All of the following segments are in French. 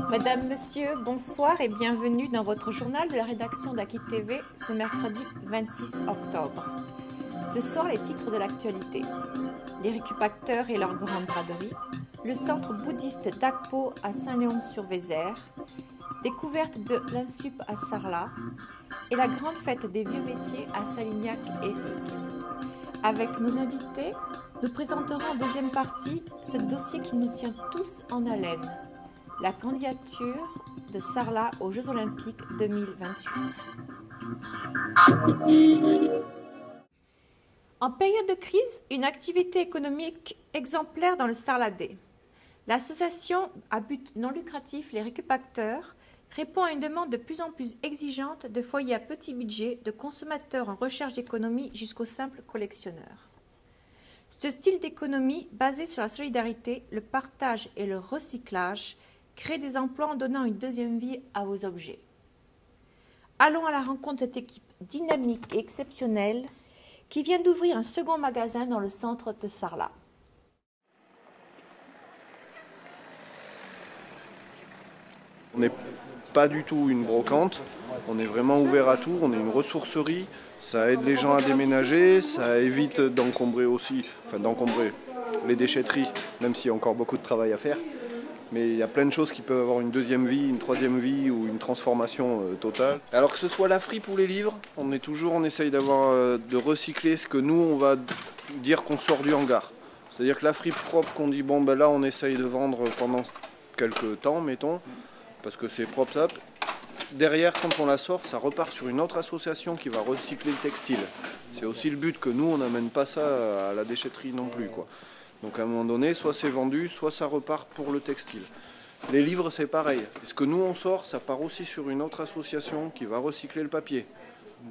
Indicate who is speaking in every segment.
Speaker 1: Mesdames, Messieurs, bonsoir et bienvenue dans votre journal de la rédaction d'Aki TV ce mercredi 26 octobre. Ce soir, les titres de l'actualité. Les récupacteurs et leur grande braderie, le centre bouddhiste d'Akpo à Saint-Léon-sur-Vézère, découverte de l'Insup à Sarlat et la grande fête des vieux métiers à Salignac et Hugues. Avec nos invités, nous présenterons en deuxième partie ce dossier qui nous tient tous en haleine. La candidature de Sarlat aux Jeux Olympiques 2028. En période de crise, une activité économique exemplaire dans le Sarladais. L'association à but non lucratif Les Récupacteurs répond à une demande de plus en plus exigeante de foyers à petit budget, de consommateurs en recherche d'économie jusqu'aux simples collectionneurs. Ce style d'économie basé sur la solidarité, le partage et le recyclage crée des emplois en donnant une deuxième vie à vos objets. Allons à la rencontre de cette équipe dynamique et exceptionnelle qui vient d'ouvrir un second magasin dans le centre de Sarlat.
Speaker 2: On n'est pas du tout une brocante, on est vraiment ouvert à tout, on est une ressourcerie, ça aide les gens à déménager, ça évite d'encombrer aussi, d'encombrer les déchetteries, même s'il y a encore beaucoup de travail à faire. Mais il y a plein de choses qui peuvent avoir une deuxième vie, une troisième vie ou une transformation totale. Alors que ce soit la fripe ou les livres, on essaye de recycler ce que nous on va dire qu'on sort du hangar. C'est-à-dire que la fripe propre qu'on dit bon ben là on essaye de vendre pendant quelques temps, mettons, parce que c'est propre up. Derrière quand on la sort, ça repart sur une autre association qui va recycler le textile. C'est aussi le but que nous on n'amène pas ça à la déchetterie non plus, quoi. Donc à un moment donné, soit c'est vendu, soit ça repart pour le textile. Les livres, c'est pareil. Et ce que nous, on sort, ça part aussi sur une autre association qui va recycler le papier.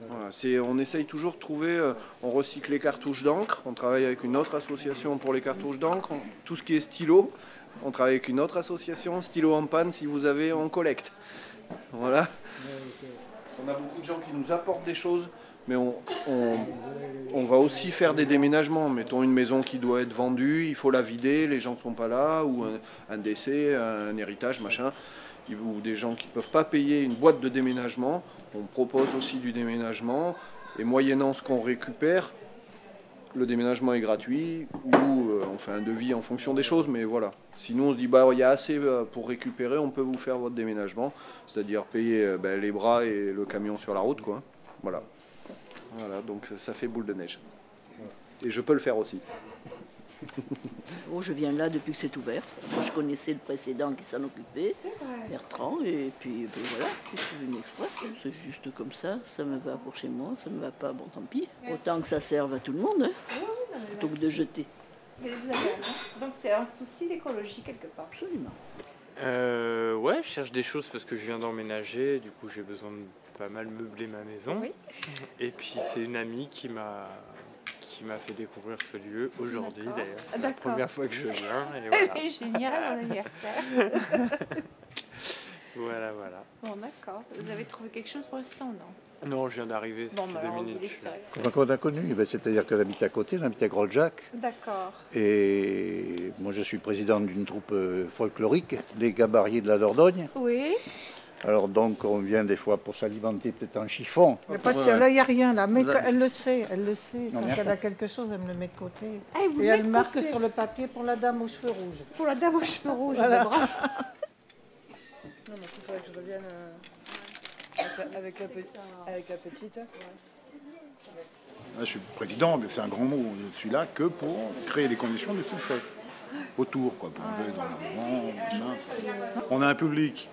Speaker 2: Voilà, on essaye toujours de trouver... on recycle les cartouches d'encre, on travaille avec une autre association pour les cartouches d'encre. Tout ce qui est stylo, on travaille avec une autre association. Stylo en panne, si vous avez, on collecte. Voilà. On a beaucoup de gens qui nous apportent des choses. Mais on va aussi faire des déménagements. Mettons une maison qui doit être vendue, il faut la vider, les gens ne sont pas là, ou un décès, un héritage, machin, ou des gens qui ne peuvent pas payer une boîte de déménagement. On propose aussi du déménagement, et moyennant ce qu'on récupère, le déménagement est gratuit, ou on fait un devis en fonction des choses, mais voilà. Sinon on se dit, bah, il y a assez pour récupérer, on peut vous faire votre déménagement, c'est-à-dire payer les bras et le camion sur la route, quoi. Voilà. Voilà, donc ça fait boule de neige. Et je peux le faire aussi.
Speaker 3: Bon, je viens là depuis que c'est ouvert. Moi, je connaissais le précédent qui s'en occupait, Bertrand, et puis ben voilà, je suis venu exprès. C'est juste comme ça me va pour chez moi, ça me va pas, bon tant pis. Merci. Autant que ça serve à tout le monde, hein, plutôt que de jeter.
Speaker 1: Mais vous avez raison. Donc c'est un souci d'écologie quelque part.
Speaker 3: Absolument.
Speaker 4: Ouais, je cherche des choses parce que je viens d'emménager, du coup j'ai besoin de pas mal meubler ma maison. Oui. Et puis c'est une amie qui m'a fait découvrir ce lieu aujourd'hui d'ailleurs. C'est la première fois que je viens. Et voilà.
Speaker 1: Génial, mon anniversaire.
Speaker 4: Voilà.
Speaker 1: Bon, d'accord. Vous avez trouvé quelque chose pour l'instant, non?
Speaker 4: Non, je viens d'arriver, ça fait 2 minutes.
Speaker 5: Comment on a connu? C'est-à-dire qu'elle habite à côté, j'habite à Grosjac.
Speaker 1: D'accord.
Speaker 5: Et moi je suis président d'une troupe folklorique, les Gabarriers de la Dordogne.
Speaker 1: Oui.
Speaker 5: Alors donc on vient des fois pour s'alimenter peut-être en chiffon.
Speaker 6: Il n'y a pas de ça, là il n'y a rien là, mais elle le sait. Quand elle a quelque chose, elle me le met de côté.
Speaker 1: Ah,
Speaker 6: et elle marque sur le papier pour la dame aux cheveux rouges.
Speaker 1: Pour la dame aux cheveux rouges,
Speaker 6: voilà.
Speaker 1: Non,
Speaker 6: mais il faudrait que je revienne avec la petite.
Speaker 7: Là, je suis président, mais c'est un grand mot. Je suis là que pour créer les conditions de succès autour, quoi, pour enlever les enlèvements, machin. On a un public,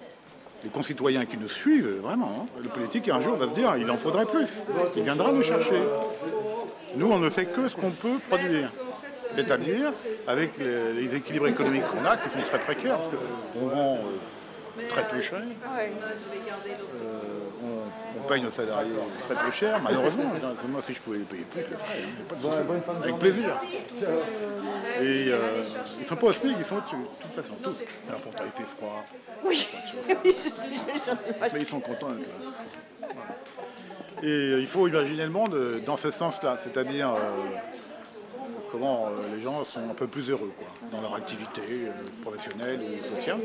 Speaker 7: les concitoyens qui nous suivent, vraiment. Hein. Le politique, un jour, va se dire, il en faudrait plus. Il viendra nous chercher. Nous, on ne fait que ce qu'on peut produire. C'est-à-dire, avec les équilibres économiques qu'on a, qui sont très précaires, parce qu'on vend très peu cher. On paye nos salariés très peu cher, malheureusement. Moi, si je pouvais les payer plus, je le ferais, il n'y a pas de souci. Avec plaisir. Et ils ne sont pas au SMIC, ils sont au-dessus, de toute façon, tous. Alors pourtant, il fait froid.
Speaker 1: Oui, oui, je sais,
Speaker 7: mais ils sont contents. Voilà. Et il faut imaginer le monde dans ce sens-là, c'est-à-dire comment les gens sont un peu plus heureux quoi, dans leur activité professionnelle ou sociale.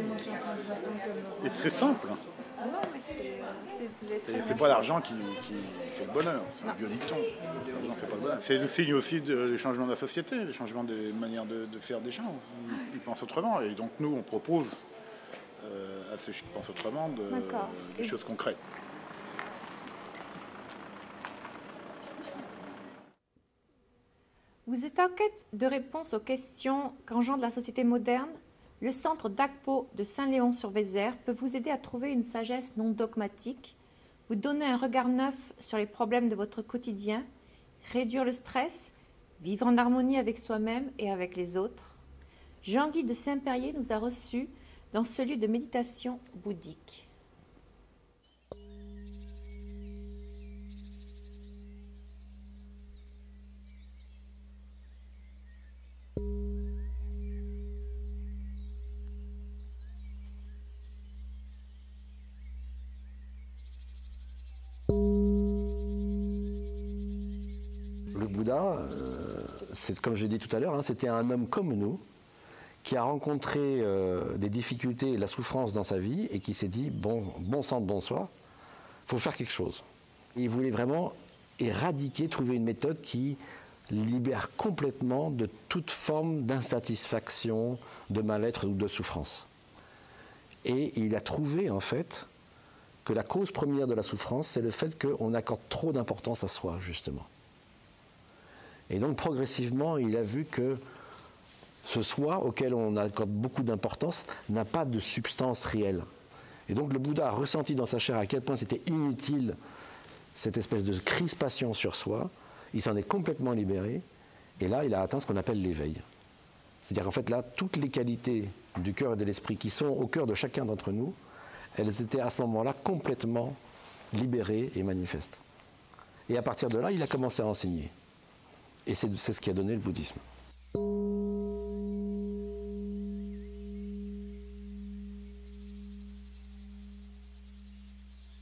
Speaker 7: Et c'est simple. Et c'est pas l'argent qui fait le bonheur, c'est un vieux dicton. L'argent fait pas le bonheur. C'est le signe aussi du changement de la société, le changement des manières de faire des gens. Ils pensent autrement. Et donc nous, on propose à ceux qui pensent autrement des choses concrètes.
Speaker 1: Vous êtes en quête de réponses aux questions qu'engendre la société moderne. Le centre d'Agpo de Saint-Léon-sur-Vézère peut vous aider à trouver une sagesse non dogmatique, vous donner un regard neuf sur les problèmes de votre quotidien, réduire le stress, vivre en harmonie avec soi-même et avec les autres. Jean-Guy de Saint-Périer nous a reçus dans ce lieu de méditation bouddhique.
Speaker 8: Le Bouddha, c'est comme je l'ai dit tout à l'heure, c'était un homme comme nous qui a rencontré des difficultés et la souffrance dans sa vie et qui s'est dit bon sang de bonsoir, il faut faire quelque chose. Et il voulait vraiment éradiquer, trouver une méthode qui libère complètement de toute forme d'insatisfaction, de mal-être ou de souffrance. Et il a trouvé en fait que la cause première de la souffrance, c'est le fait qu'on accorde trop d'importance à soi, justement. Et donc progressivement, il a vu que ce soi auquel on accorde beaucoup d'importance n'a pas de substance réelle. Et donc le Bouddha a ressenti dans sa chair à quel point c'était inutile cette espèce de crispation sur soi. Il s'en est complètement libéré. Et là, il a atteint ce qu'on appelle l'éveil. C'est-à-dire qu'en fait, là, toutes les qualités du cœur et de l'esprit qui sont au cœur de chacun d'entre nous, elles étaient à ce moment-là complètement libérées et manifestes. Et à partir de là, il a commencé à enseigner. Et c'est ce qui a donné le bouddhisme.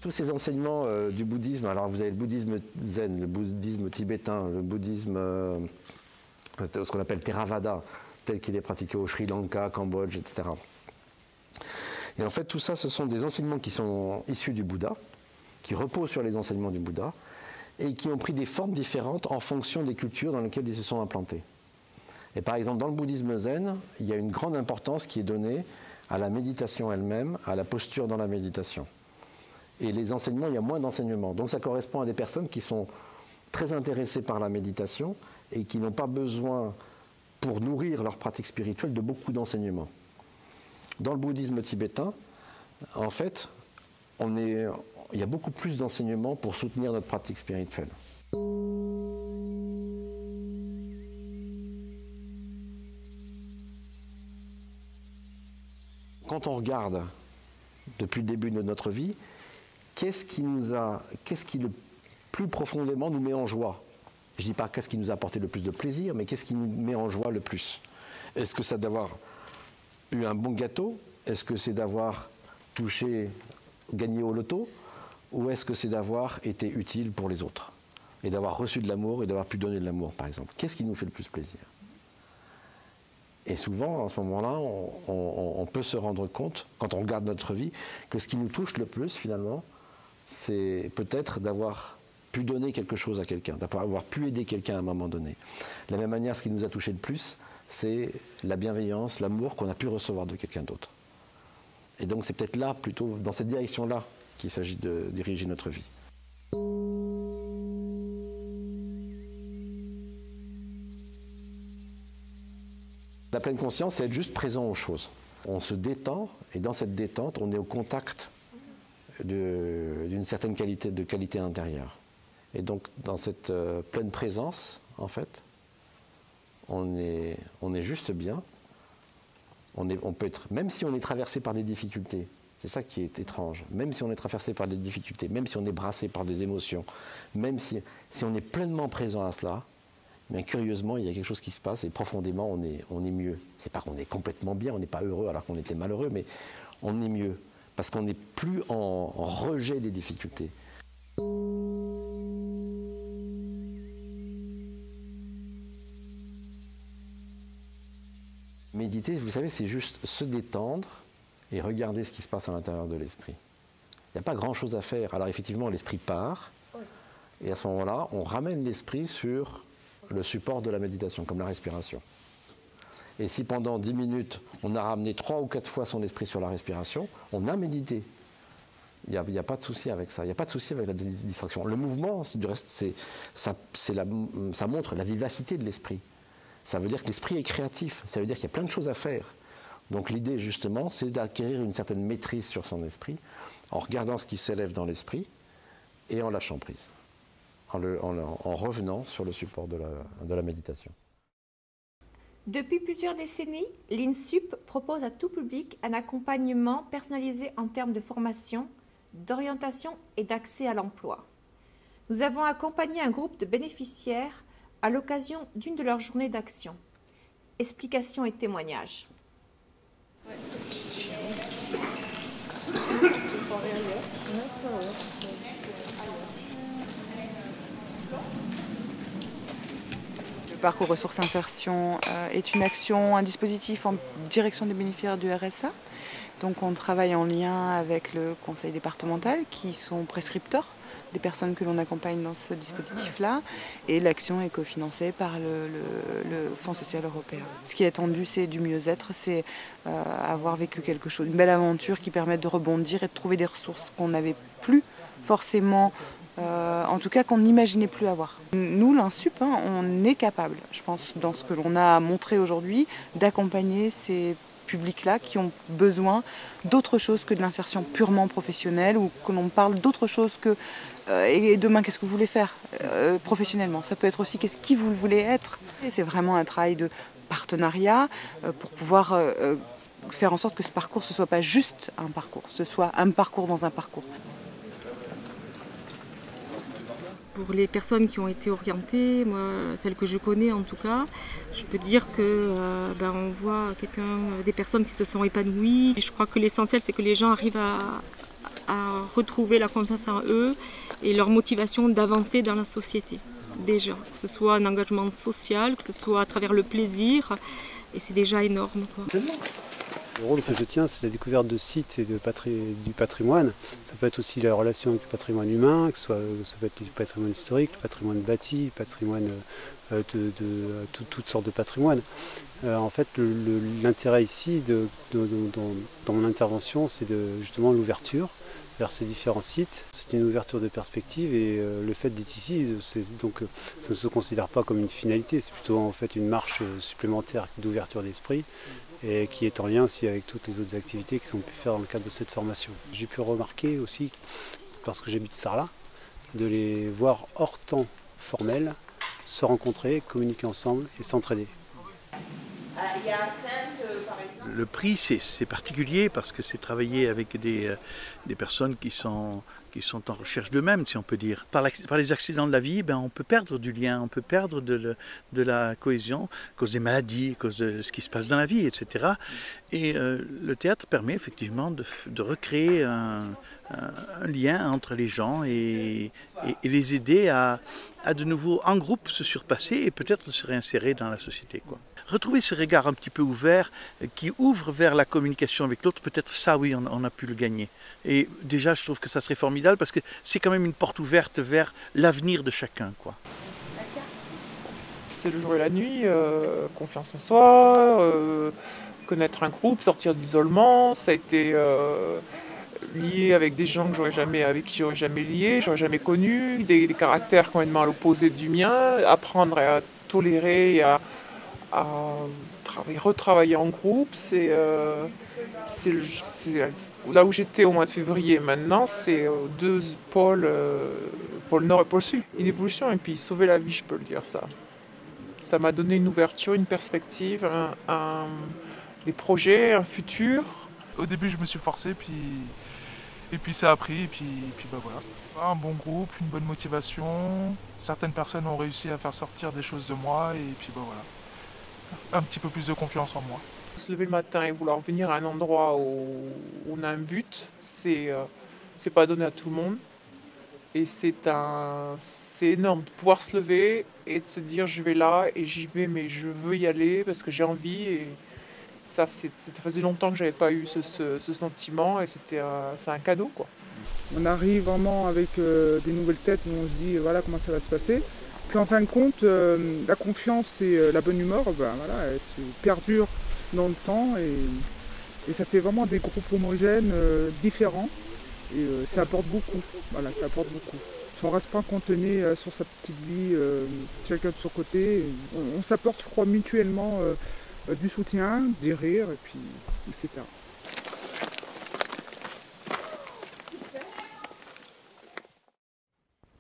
Speaker 8: Tous ces enseignements du bouddhisme, alors vous avez le bouddhisme zen, le bouddhisme tibétain, le bouddhisme, ce qu'on appelle Theravada, tel qu'il est pratiqué au Sri Lanka, Cambodge, etc. Et en fait, tout ça, ce sont des enseignements qui sont issus du Bouddha, qui reposent sur les enseignements du Bouddha, et qui ont pris des formes différentes en fonction des cultures dans lesquelles ils se sont implantés. Et par exemple, dans le bouddhisme zen, il y a une grande importance qui est donnée à la méditation elle-même, à la posture dans la méditation. Et les enseignements, il y a moins d'enseignements. Donc ça correspond à des personnes qui sont très intéressées par la méditation et qui n'ont pas besoin, pour nourrir leur pratique spirituelle, de beaucoup d'enseignements. Dans le bouddhisme tibétain, en fait, il y a beaucoup plus d'enseignements pour soutenir notre pratique spirituelle. Quand on regarde depuis le début de notre vie, qu'est-ce qui le plus profondément nous met en joie? Je ne dis pas qu'est-ce qui nous a apporté le plus de plaisir, mais qu'est-ce qui nous met en joie le plus? Est-ce que c'est d'avoir eu un bon gâteau? Est-ce que c'est d'avoir gagné au loto? Ou est-ce que c'est d'avoir été utile pour les autres? Et d'avoir reçu de l'amour et d'avoir pu donner de l'amour, par exemple. Qu'est-ce qui nous fait le plus plaisir? Et souvent, à ce moment-là, on peut se rendre compte, quand on regarde notre vie, que ce qui nous touche le plus, finalement, c'est peut-être d'avoir pu donner quelque chose à quelqu'un, d'avoir pu aider quelqu'un à un moment donné. De la même manière, ce qui nous a touché le plus, c'est la bienveillance, l'amour qu'on a pu recevoir de quelqu'un d'autre. Et donc c'est peut-être là, plutôt dans cette direction-là, qu'il s'agit de diriger notre vie. La pleine conscience, c'est être juste présent aux choses. On se détend, et dans cette détente, on est au contact d'une certaine qualité intérieure. Et donc, dans cette pleine présence, en fait, on est juste bien. On peut être, même si on est traversé par des difficultés, C'est ça qui est étrange. Même si on est traversé par des difficultés, même si on est brassé par des émotions, même si on est pleinement présent à cela, mais curieusement, il y a quelque chose qui se passe et profondément, on est mieux. C'est pas qu'on est complètement bien, on n'est pas heureux alors qu'on était malheureux, mais on est mieux. Parce qu'on n'est plus en rejet des difficultés. Méditer, vous savez, c'est juste se détendre et regarder ce qui se passe à l'intérieur de l'esprit. Il n'y a pas grand-chose à faire. Alors effectivement, l'esprit part, et à ce moment-là, on ramène l'esprit sur le support de la méditation, comme la respiration. Et si pendant 10 minutes, on a ramené 3 ou 4 fois son esprit sur la respiration, on a médité. Il n'y a pas de souci avec ça. Il n'y a pas de souci avec la distraction. Le mouvement, du reste, ça montre la vivacité de l'esprit. Ça veut dire que l'esprit est créatif. Ça veut dire qu'il y a plein de choses à faire. Donc l'idée, justement, c'est d'acquérir une certaine maîtrise sur son esprit en regardant ce qui s'élève dans l'esprit et en lâchant prise, en revenant sur le support de la méditation.
Speaker 1: Depuis plusieurs décennies, l'INSUP propose à tout public un accompagnement personnalisé en termes de formation, d'orientation et d'accès à l'emploi. Nous avons accompagné un groupe de bénéficiaires à l'occasion d'une de leurs journées d'action. Explications et témoignages.
Speaker 9: Le parcours ressources insertion est une action, un dispositif en direction des bénéficiaires du RSA. Donc on travaille en lien avec le conseil départemental qui sont prescripteurs des personnes que l'on accompagne dans ce dispositif-là. Et l'action est cofinancée par le Fonds social européen. Ce qui est attendu, c'est du mieux-être, c'est avoir vécu quelque chose, une belle aventure qui permette de rebondir et de trouver des ressources qu'on n'avait plus forcément, en tout cas qu'on n'imaginait plus avoir. Nous, l'INSUP, on est capable, je pense, dans ce que l'on a montré aujourd'hui, d'accompagner ces publics-là qui ont besoin d'autre chose que de l'insertion purement professionnelle ou que l'on parle d'autre chose que et demain qu'est-ce que vous voulez faire professionnellement. Ça peut être aussi qui vous voulez être. C'est vraiment un travail de partenariat pour pouvoir faire en sorte que ce parcours ce soit pas juste un parcours, ce soit un parcours dans un parcours.
Speaker 10: Pour les personnes qui ont été orientées, moi, celles que je connais en tout cas, je peux dire que on voit des personnes qui se sont épanouies. Je crois que l'essentiel, c'est que les gens arrivent à retrouver la confiance en eux et leur motivation d'avancer dans la société, déjà. Que ce soit un engagement social, que ce soit à travers le plaisir, et c'est déjà énorme, quoi.
Speaker 11: Le rôle que je tiens, c'est la découverte de sites et du patrimoine. Ça peut être aussi la relation avec le patrimoine humain, ça peut être du patrimoine historique, le patrimoine bâti, le patrimoine toutes sortes de patrimoine. En fait, l'intérêt ici, dans mon intervention, c'est justement l'ouverture vers ces différents sites. C'est une ouverture de perspective et le fait d'être ici, donc ça ne se considère pas comme une finalité, c'est plutôt en fait une marche supplémentaire d'ouverture d'esprit et qui est en lien aussi avec toutes les autres activités qu'ils ont pu faire dans le cadre de cette formation. J'ai pu remarquer aussi, parce que j'habite Sarlat, de les voir hors temps formel, se rencontrer, communiquer ensemble et s'entraider.
Speaker 12: Le prix, c'est particulier parce que c'est travailler avec des personnes qui sont en recherche d'eux-mêmes, si on peut dire. Par les accidents de la vie, on peut perdre du lien, on peut perdre de la cohésion à cause des maladies, à cause de ce qui se passe dans la vie, etc. Et le théâtre permet effectivement de recréer un lien entre les gens et les aider à de nouveau, en groupe, se surpasser et peut-être se réinsérer dans la société, quoi. Retrouver ce regard un petit peu ouvert qui ouvre vers la communication avec l'autre, peut-être ça, oui, on a pu le gagner. Et déjà, je trouve que ça serait formidable parce que c'est quand même une porte ouverte vers l'avenir de chacun, quoi.
Speaker 13: C'est le jour et la nuit, confiance en soi, connaître un groupe, sortir d'isolement. Ça a été lié avec des gens avec qui j'aurais jamais lié, j'aurais jamais connu, des caractères complètement à l'opposé du mien, apprendre à tolérer et à retravailler en groupe, c'est là où j'étais au mois de février. Maintenant, c'est deux pôles, pôle Nord et pôle Sud. Une évolution et puis sauver la vie, je peux le dire ça. Ça m'a donné une ouverture, une perspective, des projets, un futur.
Speaker 14: Au début, je me suis forcé, et puis ça a pris, et puis bah voilà. Un bon groupe, une bonne motivation. Certaines personnes ont réussi à faire sortir des choses de moi, et puis bah voilà. Un petit peu plus de confiance en moi.
Speaker 13: Se lever le matin et vouloir venir à un endroit où on a un but, c'est pas donné à tout le monde. Et c'est énorme de pouvoir se lever et de se dire je vais là et j'y vais, mais je veux y aller parce que j'ai envie. Et ça, ça faisait longtemps que j'avais pas eu ce sentiment et c'est un cadeau, quoi.
Speaker 15: On arrive vraiment avec des nouvelles têtes où on se dit voilà comment ça va se passer. Puis en fin de compte, la confiance et la bonne humeur, ben, voilà, elles se perdurent dans le temps et ça fait vraiment des groupes homogènes différents. Et ça apporte beaucoup, voilà, ça apporte beaucoup. On ne reste pas cantonné sur sa petite vie, chacun de son côté. On s'apporte, je crois, mutuellement du soutien, des rires, et puis, etc.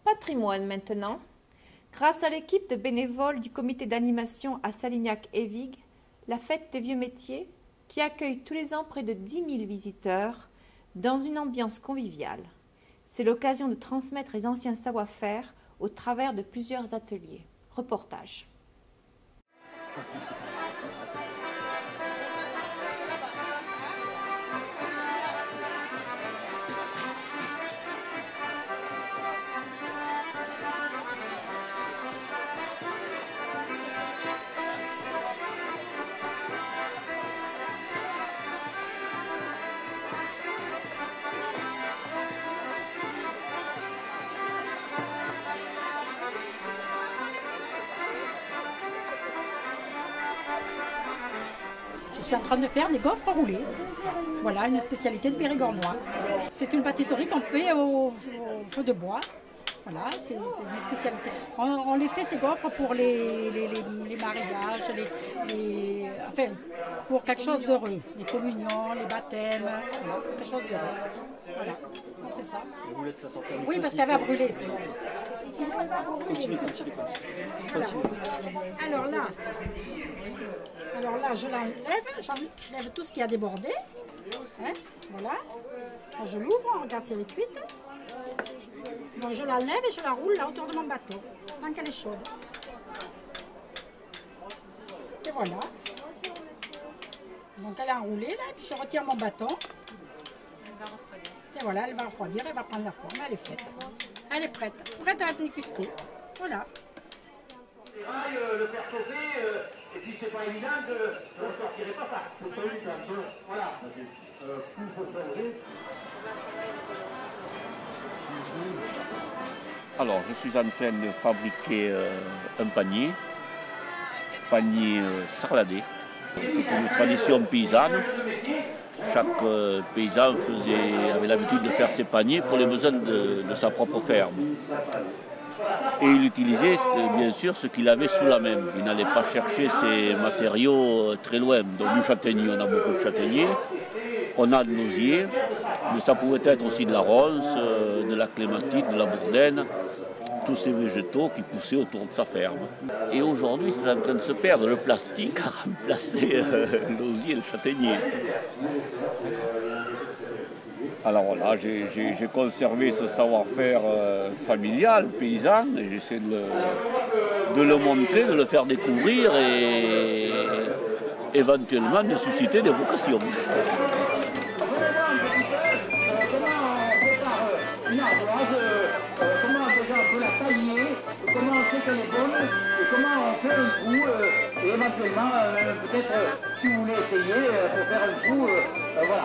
Speaker 1: Patrimoine maintenant. Grâce à l'équipe de bénévoles du comité d'animation à Salignac-Évigues, la fête des vieux métiers, qui accueille tous les ans près de 10 000 visiteurs, dans une ambiance conviviale. C'est l'occasion de transmettre les anciens savoir-faire au travers de plusieurs ateliers. Reportage.
Speaker 16: Je suis en train de faire des gaufres roulés. Voilà, une spécialité de Périgornois. C'est une pâtisserie qu'on fait au feu de bois. Voilà, c'est une spécialité. On les fait, ces gaufres, pour les mariages, enfin, pour quelque chose d'heureux. Les communions, les baptêmes, voilà, pour quelque chose d'heureux. Voilà, on fait ça.
Speaker 17: Je vous laisse la sortir.
Speaker 16: Oui, parce qu'elle va brûler.
Speaker 17: Continue.
Speaker 16: Voilà. Alors là, je j'enlève tout ce qui a débordé. Hein, voilà. Alors je l'ouvre, on regarde si elle est cuite. Donc je l'enlève et je la roule là autour de mon bateau, tant qu'elle est chaude. Et voilà. Donc elle est enroulée là, et puis je retire mon bâton. Et voilà, elle va refroidir, elle va prendre la forme, elle est faite. Elle est prête à déguster. Voilà.
Speaker 18: Le faire chauffer, et puis c'est pas évident que vous ne sortirez pas ça. C'est pas évident. Voilà.
Speaker 19: Alors, je suis en train de fabriquer un panier sarladé. C'est une tradition paysanne. Chaque paysan avait l'habitude de faire ses paniers pour les besoins de sa propre ferme. Et il utilisait bien sûr ce qu'il avait sous la main. Il n'allait pas chercher ses matériaux très loin. Donc du châtaignier, on a beaucoup de châtaigniers, on a de l'osier, mais ça pouvait être aussi de la ronce, de la clématite, de la bourdaine, tous ces végétaux qui poussaient autour de sa ferme. Et aujourd'hui, c'est en train de se perdre. Le plastique a remplacé l'osier et le châtaignier. Alors voilà, j'ai conservé ce savoir-faire familial, paysan, et j'essaie de le montrer, de le faire découvrir et éventuellement de susciter des vocations.
Speaker 18: Comment on sait qu'elle est bonne et comment on fait un trou et éventuellement peut-être si vous voulez essayer pour faire un trou, voilà,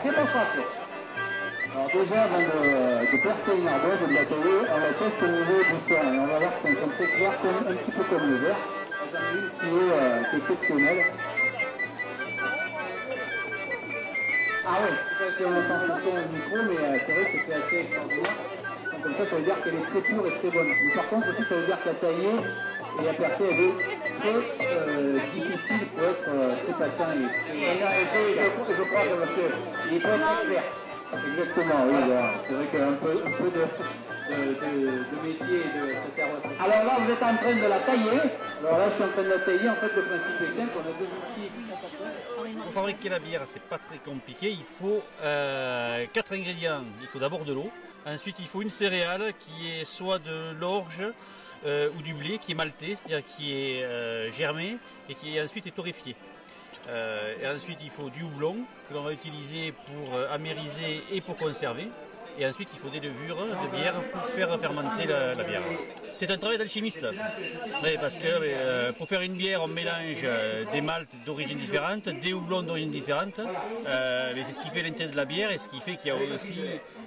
Speaker 18: démonstration. Alors déjà avant de percer une ardoise de l'atelier, on va tester au niveau du son et on va voir que c'est un son très clair, un petit peu comme le verre. J'en ai une qui est exceptionnelle. Ah oui, c'est un sensation au micro, mais c'est vrai que c'est assez extraordinaire. Comme ça veut dire qu'elle est très pure et très bonne. Mais par contre aussi, ça veut dire que la taillée et la percée, elle est très difficile pour être très patient. Je crois que monsieur, il est pas très clair. Exactement, oui. C'est vrai qu'un peu de métier et de faire. Alors là, vous êtes en train de la tailler. Alors là, je suis en train de la tailler. En fait, le principe est simple. On a deux outils et puis ça passe.
Speaker 17: Pour fabriquer la bière, c'est pas très compliqué. Il faut 4 ingrédients. Il faut d'abord de l'eau. Ensuite, il faut une céréale qui est soit de l'orge ou du blé qui est malté, c'est-à-dire qui est germé et qui ensuite est torréfié. Et ensuite, il faut du houblon que l'on va utiliser pour amériser et pour conserver. Et ensuite, il faut des levures de bière pour faire fermenter la bière. C'est un travail d'alchimiste. Oui, parce que pour faire une bière, on mélange des maltes d'origine différente, des houblons d'origine différente. Mais c'est ce qui fait l'intérêt de la bière et ce qui fait qu'il y a aussi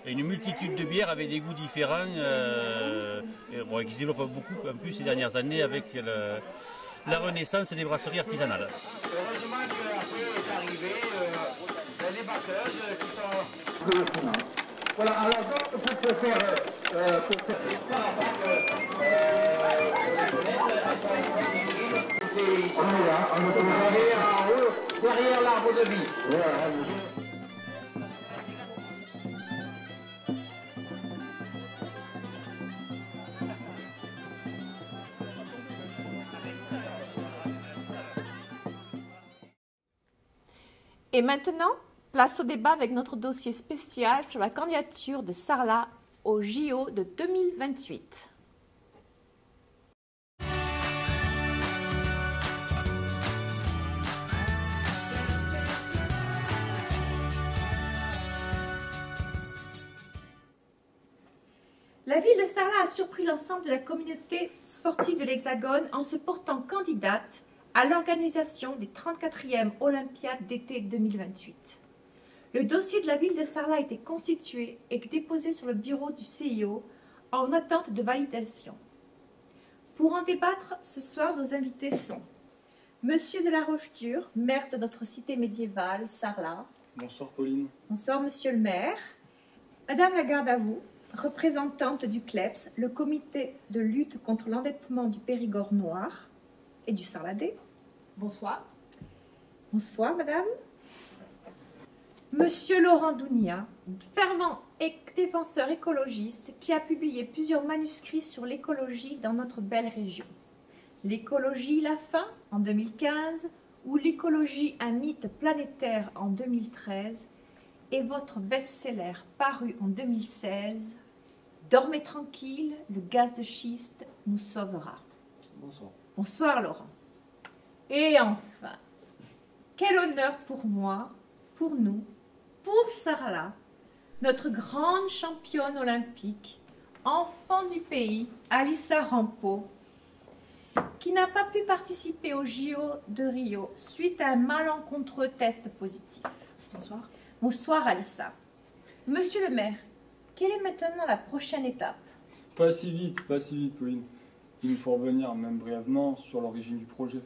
Speaker 17: une multitude de bières avec des goûts différents qui se développent beaucoup en plus ces dernières années avec la renaissance des brasseries artisanales.
Speaker 18: Heureusement qu'après est arrivé les batteuses qui sont... Voilà, alors donc pour faire on est en haut, derrière l'arbre de vie.
Speaker 1: Et maintenant, place au débat avec notre dossier spécial sur la candidature de Sarlat au JO de 2028. La ville de Sarlat a surpris l'ensemble de la communauté sportive de l'Hexagone en se portant candidate à l'organisation des 34e Olympiades d'été 2028. Le dossier de la ville de Sarlat a été constitué et déposé sur le bureau du CIO en attente de validation. Pour en débattre, ce soir, nos invités sont Monsieur de la Rocheture, maire de notre cité médiévale, Sarlat.
Speaker 20: Bonsoir Pauline.
Speaker 1: Bonsoir Monsieur le maire. Madame la garde à vous, représentante du CLEPS, le comité de lutte contre l'endettement du Périgord noir et du Sarladais. Bonsoir. Bonsoir madame. Monsieur Laurent Dounia, fervent défenseur écologiste qui a publié plusieurs manuscrits sur l'écologie dans notre belle région. L'écologie, la fin en 2015 ou l'écologie, un mythe planétaire en 2013 et votre best-seller paru en 2016, Dormez tranquille, le gaz de schiste nous sauvera.
Speaker 20: Bonsoir.
Speaker 1: Bonsoir Laurent. Et enfin, quel honneur pour moi, pour nous, pour Sarlat, notre grande championne olympique, enfant du pays, Alissa Rampeau, qui n'a pas pu participer au JO de Rio suite à un malencontreux test positif. Bonsoir. Bonsoir Alissa. Monsieur le maire, quelle est maintenant la prochaine étape?
Speaker 20: Pas si vite, Pauline. Il nous faut revenir, même brièvement, sur l'origine du projet.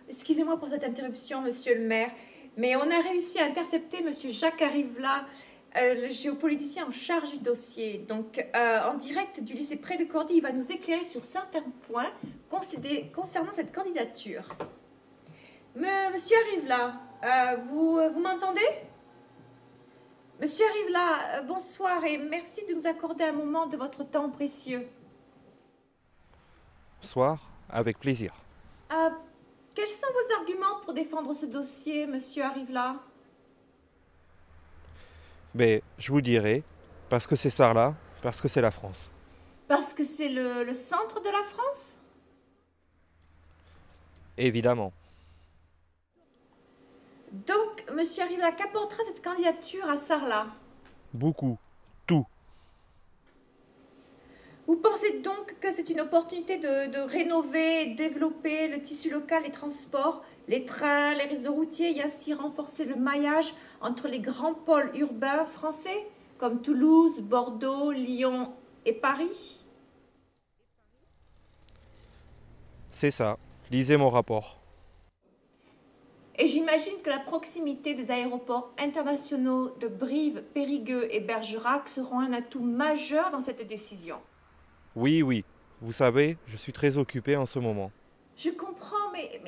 Speaker 1: Excusez-moi pour cette interruption, monsieur le maire, mais on a réussi à intercepter monsieur Jacques Arrivla, le géopoliticien en charge du dossier. Donc, en direct du lycée Près de Cordy, il va nous éclairer sur certains points concernant cette candidature. Monsieur Arrivla, vous m'entendez? Monsieur Arrivla, bonsoir et merci de nous accorder un moment de votre temps précieux.
Speaker 21: Bonsoir, avec plaisir.
Speaker 1: Quels sont vos arguments pour défendre ce dossier, monsieur Arrivla?
Speaker 21: Ben, je vous dirai, parce que c'est Sarlat, parce que c'est la France.
Speaker 1: Parce que c'est le centre de la France?
Speaker 21: Évidemment.
Speaker 1: Donc, monsieur Arrivla, qu'apportera cette candidature à Sarlat?
Speaker 21: Beaucoup. Tout.
Speaker 1: Vous pensez donc que c'est une opportunité de rénover et développer le tissu local, les transports, les trains, les réseaux routiers et ainsi renforcer le maillage entre les grands pôles urbains français comme Toulouse, Bordeaux, Lyon et Paris?
Speaker 21: C'est ça. Lisez mon rapport.
Speaker 1: Et j'imagine que la proximité des aéroports internationaux de Brive, Périgueux et Bergerac seront un atout majeur dans cette décision.
Speaker 21: Oui. Vous savez, je suis très occupé en ce moment.
Speaker 1: Je comprends, mais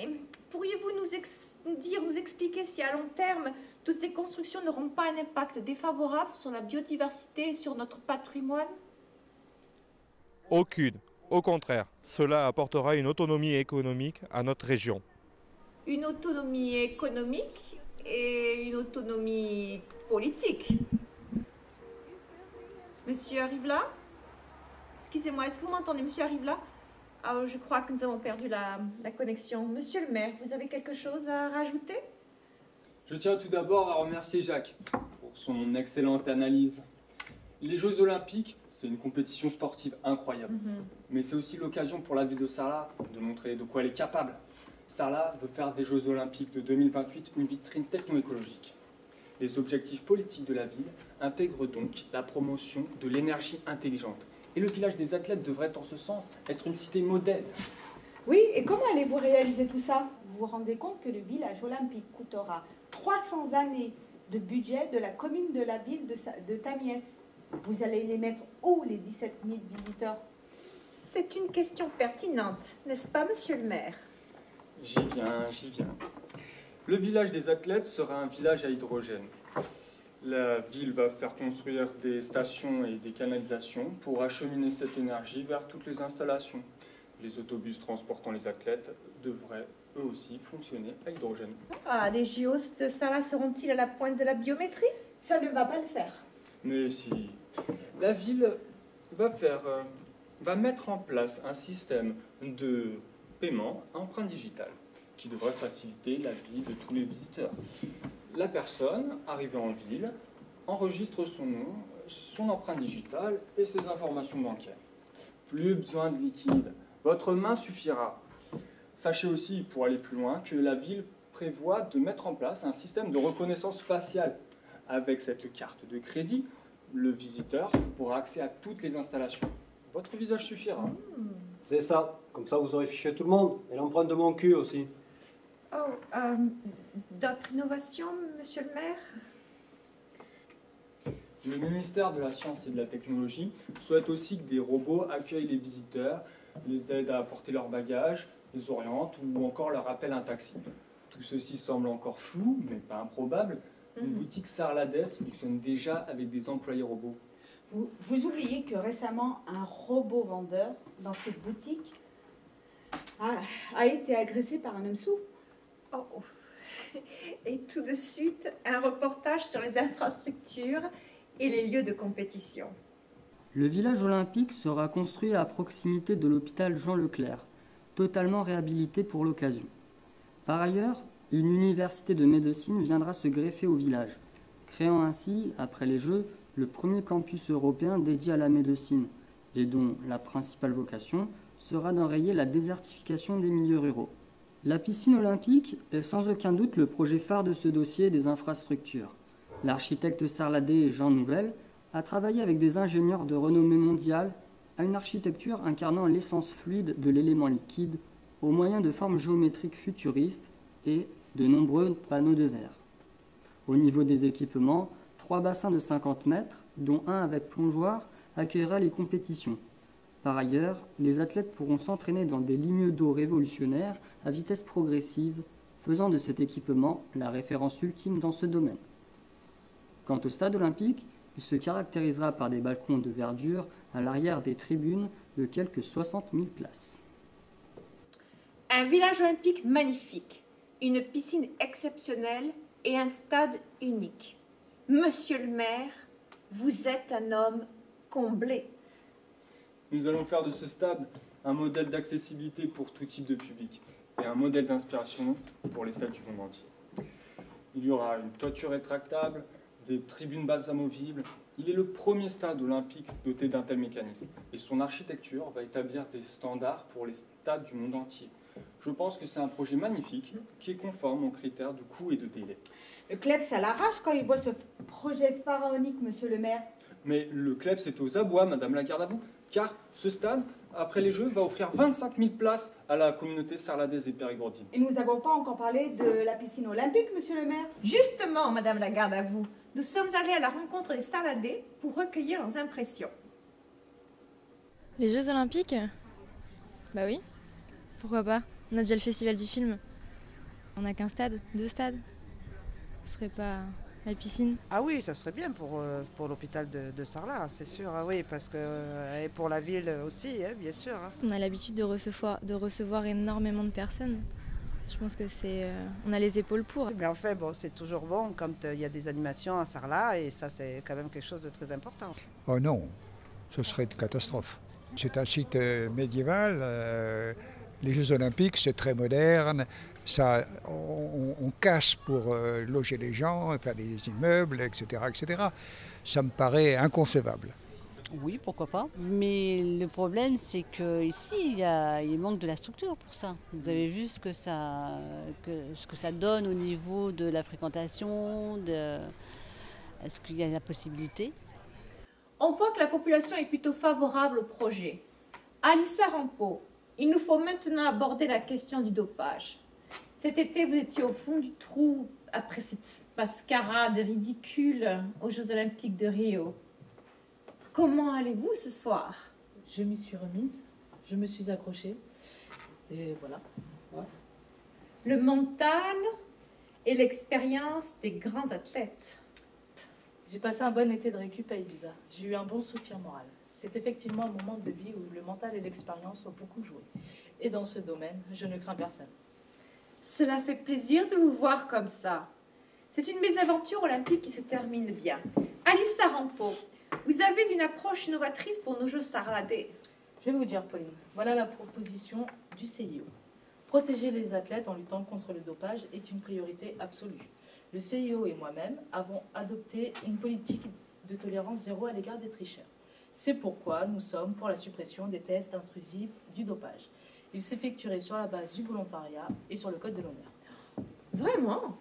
Speaker 1: pourriez-vous nous expliquer si à long terme, toutes ces constructions n'auront pas un impact défavorable sur la biodiversité et sur notre patrimoine?
Speaker 21: Aucune. Au contraire, cela apportera une autonomie économique à notre région.
Speaker 1: Une autonomie économique et une autonomie politique. Monsieur arrive là? Excusez-moi, est-ce que vous m'entendez, monsieur arrive là? Ah, je crois que nous avons perdu la connexion. Monsieur le maire, vous avez quelque chose à rajouter?
Speaker 20: Je tiens tout d'abord à remercier Jacques pour son excellente analyse. Les Jeux Olympiques, c'est une compétition sportive incroyable. Mais c'est aussi l'occasion pour la ville de Sarlat de montrer de quoi elle est capable. Sarlat veut faire des Jeux Olympiques de 2028 une vitrine techno-écologique. Les objectifs politiques de la ville intègrent donc la promotion de l'énergie intelligente. Et le village des athlètes devrait en ce sens être une cité modèle.
Speaker 2: Oui, et comment allez-vous réaliser tout ça? Vous vous rendez compte que le village olympique coûtera 300 années de budget de la commune de la ville de Tamiès. Vous allez les mettre où, les 17 000 visiteurs?
Speaker 1: C'est une question pertinente, n'est-ce pas, monsieur le maire?
Speaker 20: J'y viens. Le village des athlètes sera un village à hydrogène. La ville va faire construire des stations et des canalisations pour acheminer cette énergie vers toutes les installations. Les autobus transportant les athlètes devraient eux aussi fonctionner à hydrogène.
Speaker 1: Ah, les JO de Sarlat seront-ils à la pointe de la biométrie?
Speaker 2: Ça ne va pas le faire.
Speaker 20: Mais si, la ville va mettre en place un système de paiement à empreinte digitale qui devrait faciliter la vie de tous les visiteurs. La personne arrivée en ville enregistre son nom, son empreinte digitale et ses informations bancaires. Plus besoin de liquide, votre main suffira. Sachez aussi, pour aller plus loin, que la ville prévoit de mettre en place un système de reconnaissance faciale. Avec cette carte de crédit, le visiteur pourra accéder à toutes les installations. Votre visage suffira.
Speaker 22: C'est ça. Comme ça, vous aurez fiché tout le monde. Et l'empreinte de mon cul aussi.
Speaker 1: Oh, d'autres innovations, monsieur le maire?
Speaker 20: Le ministère de la Science et de la Technologie souhaite aussi que des robots accueillent les visiteurs, les aident à apporter leurs bagages, les orientent ou encore leur appellent un taxi. Tout ceci semble encore flou, mais pas improbable. Une boutique sarladaise fonctionne déjà avec des employés robots.
Speaker 2: Vous oubliez que récemment, un robot vendeur dans cette boutique a été agressé par un homme sourd.
Speaker 1: Oh. Et tout de suite, un reportage sur les infrastructures et les lieux de compétition.
Speaker 23: Le village olympique sera construit à proximité de l'hôpital Jean Leclerc, totalement réhabilité pour l'occasion. Par ailleurs, une université de médecine viendra se greffer au village, créant ainsi, après les Jeux, le premier campus européen dédié à la médecine, et dont la principale vocation sera d'enrayer la désertification des milieux ruraux. La piscine olympique est sans aucun doute le projet phare de ce dossier des infrastructures. L'architecte sarladais Jean Nouvel a travaillé avec des ingénieurs de renommée mondiale à une architecture incarnant l'essence fluide de l'élément liquide au moyen de formes géométriques futuristes et de nombreux panneaux de verre. Au niveau des équipements, 3 bassins de 50 mètres, dont un avec plongeoir, accueillera les compétitions. Par ailleurs, les athlètes pourront s'entraîner dans des lignes d'eau révolutionnaires à vitesse progressive, faisant de cet équipement la référence ultime dans ce domaine. Quant au stade olympique, il se caractérisera par des balcons de verdure à l'arrière des tribunes de quelques 60 000 places.
Speaker 1: Un village olympique magnifique, une piscine exceptionnelle et un stade unique. Monsieur le maire, vous êtes un homme comblé.
Speaker 20: Nous allons faire de ce stade un modèle d'accessibilité pour tout type de public et un modèle d'inspiration pour les stades du monde entier. Il y aura une toiture rétractable, des tribunes basses amovibles. Il est le premier stade olympique doté d'un tel mécanisme et son architecture va établir des standards pour les stades du monde entier. Je pense que c'est un projet magnifique qui est conforme aux critères de coût et de délai.
Speaker 2: Le Klebs à l'arrache quand il voit ce projet pharaonique, monsieur le maire.
Speaker 20: Mais le Klebs est aux abois, madame la garde à vous, car ce stade, après les Jeux, va offrir 25 000 places à la communauté sarladaise et périgourdine.
Speaker 2: Et nous n'avons pas encore parlé de la piscine olympique, monsieur le maire.
Speaker 1: Justement, madame la garde à vous, nous sommes allés à la rencontre des Sarladais pour recueillir leurs impressions.
Speaker 24: Les Jeux Olympiques? Bah oui, pourquoi pas? On a déjà le festival du film. On n'a qu'un stade, 2 stades. Ce serait pas La piscine.
Speaker 3: Ah oui, ça serait bien pour l'hôpital de Sarlat, c'est sûr. Ah oui, parce que et pour la ville aussi, hein, bien sûr. Hein.
Speaker 24: On a l'habitude de recevoir énormément de personnes. Je pense que on a les épaules pour.
Speaker 3: Mais enfin, bon, c'est toujours bon quand il y a des animations à Sarlat et ça, c'est quand même quelque chose de très important.
Speaker 4: Oh non, ce serait une catastrophe. C'est un site médiéval. Les Jeux Olympiques, c'est très moderne. Ça, on casse pour loger les gens, faire des immeubles, etc., etc. Ça me paraît inconcevable.
Speaker 5: Oui, pourquoi pas. Mais le problème, c'est qu'ici, il manque de la structure pour ça. Vous avez vu ce que ça donne au niveau de la fréquentation. Est-ce qu'il y a la possibilité?
Speaker 1: On voit que la population est plutôt favorable au projet. Alissa Rampeau, il nous faut maintenant aborder la question du dopage. Cet été, vous étiez au fond du trou après cette mascarade ridicule aux Jeux Olympiques de Rio. Comment allez-vous ce soir?
Speaker 6: Je m'y suis remise, je me suis accrochée et voilà. Ouais.
Speaker 1: Le mental et l'expérience des grands athlètes.
Speaker 6: J'ai passé un bon été de récup à Ibiza. J'ai eu un bon soutien moral. C'est effectivement un moment de vie où le mental et l'expérience ont beaucoup joué. Et dans ce domaine, je ne crains personne.
Speaker 1: Cela fait plaisir de vous voir comme ça. C'est une mésaventure olympique qui se termine bien. Alissa Rampeau, vous avez une approche novatrice pour nos Jeux sarladais.
Speaker 6: Je vais vous dire, Pauline, voilà la proposition du CIO. Protéger les athlètes en luttant contre le dopage est une priorité absolue. Le CIO et moi-même avons adopté une politique de tolérance zéro à l'égard des tricheurs. C'est pourquoi nous sommes pour la suppression des tests intrusifs du dopage. Ils s'effectueraient sur la base du volontariat et sur le code de l'honneur.
Speaker 1: Vraiment?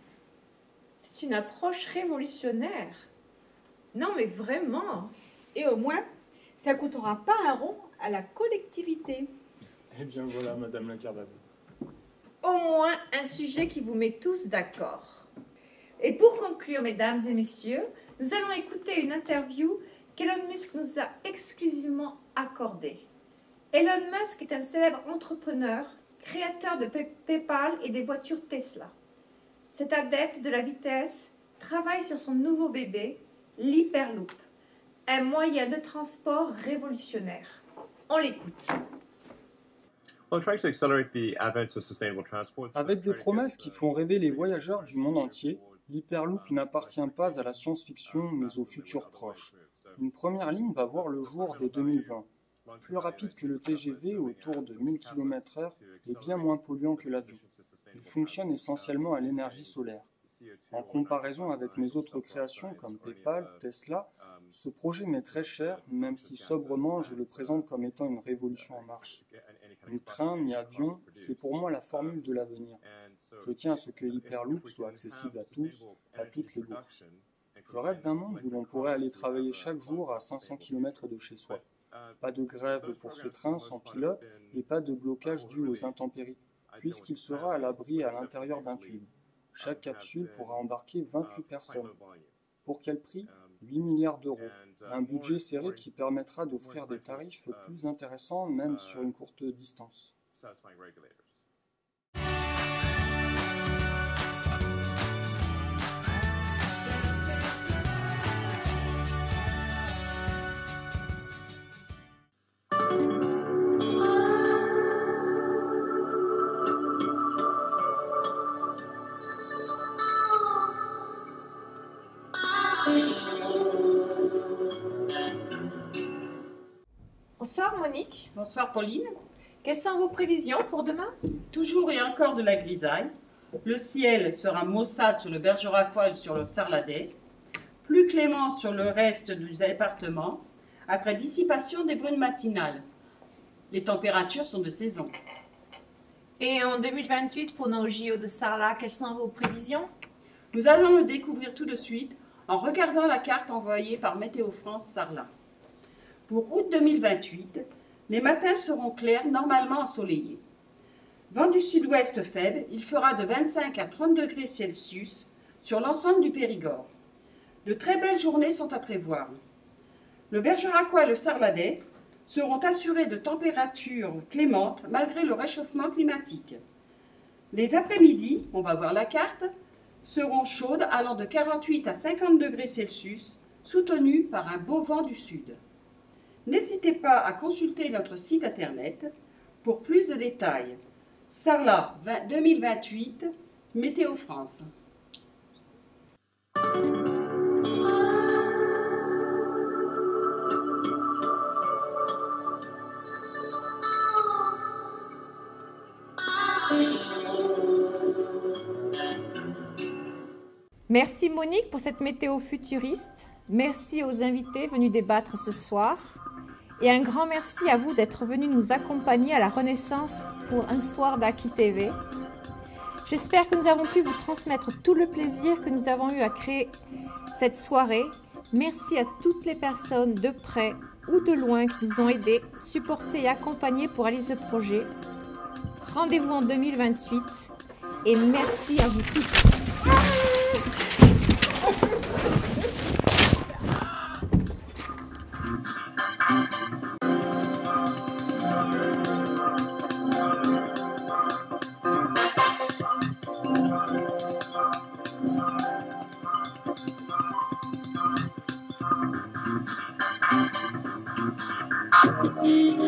Speaker 1: C'est une approche révolutionnaire. Non, mais vraiment.
Speaker 2: Et au moins, ça ne coûtera pas un rond à la collectivité.
Speaker 20: Eh bien voilà, Madame Lacardade.
Speaker 1: Au moins un sujet qui vous met tous d'accord. Et pour conclure, mesdames et messieurs, nous allons écouter une interview qu'Elon Musk nous a exclusivement accordée. Elon Musk est un célèbre entrepreneur, créateur de PayPal et des voitures Tesla. Cet adepte de la vitesse travaille sur son nouveau bébé, l'Hyperloop, un moyen de transport révolutionnaire. On l'écoute.
Speaker 25: Avec des promesses qui font rêver les voyageurs du monde entier, l'Hyperloop n'appartient pas à la science-fiction mais au futur proche. Une première ligne va voir le jour dès 2020. Plus rapide que le TGV autour de 1000 km/h et bien moins polluant que l'avion. Il fonctionne essentiellement à l'énergie solaire. En comparaison avec mes autres créations comme PayPal, Tesla, ce projet m'est très cher, même si sobrement je le présente comme étant une révolution en marche. Ni train, ni avion, c'est pour moi la formule de l'avenir. Je tiens à ce que Hyperloop soit accessible à tous, à toutes les bourses. Je rêve d'un monde où l'on pourrait aller travailler chaque jour à 500 km de chez soi. Pas de grève pour ce train sans pilote et pas de blocage dû aux intempéries, puisqu'il sera à l'abri à l'intérieur d'un tube. Chaque capsule pourra embarquer 28 personnes. Pour quel prix? 8 milliards d'euros. Un budget serré qui permettra d'offrir des tarifs plus intéressants même sur une courte distance.
Speaker 1: Bonsoir Monique.
Speaker 26: Bonsoir Pauline.
Speaker 1: Quelles sont vos prévisions pour demain?
Speaker 26: Toujours et encore de la grisaille. Le ciel sera maussade sur le Bergeracois et sur le Sarladais. Plus clément sur le reste du département, après dissipation des brunes matinales. Les températures sont de saison.
Speaker 1: Et en 2028, pour nos JO de Sarlat, quelles sont vos prévisions?
Speaker 26: Nous allons le découvrir tout de suite en regardant la carte envoyée par Météo France Sarlat. Pour août 2028, les matins seront clairs, normalement ensoleillés. Vent du sud-ouest faible, il fera de 25 à 30 degrés Celsius sur l'ensemble du Périgord. De très belles journées sont à prévoir. Le Bergeracois et le Sarladais seront assurés de températures clémentes malgré le réchauffement climatique. Les après-midi, on va voir la carte, seront chaudes, allant de 48 à 50 degrés Celsius, soutenues par un beau vent du sud. N'hésitez pas à consulter notre site internet pour plus de détails. Sarlat 2028, Météo France.
Speaker 1: Merci Monique pour cette météo futuriste. Merci aux invités venus débattre ce soir. Et un grand merci à vous d'être venus nous accompagner à la Renaissance pour un soir d'Aki TV. J'espère que nous avons pu vous transmettre tout le plaisir que nous avons eu à créer cette soirée. Merci à toutes les personnes de près ou de loin qui nous ont aidés, supportés et accompagnés pour réaliser ce projet. Rendez-vous en 2028 et merci à vous tous.
Speaker 18: Thank you.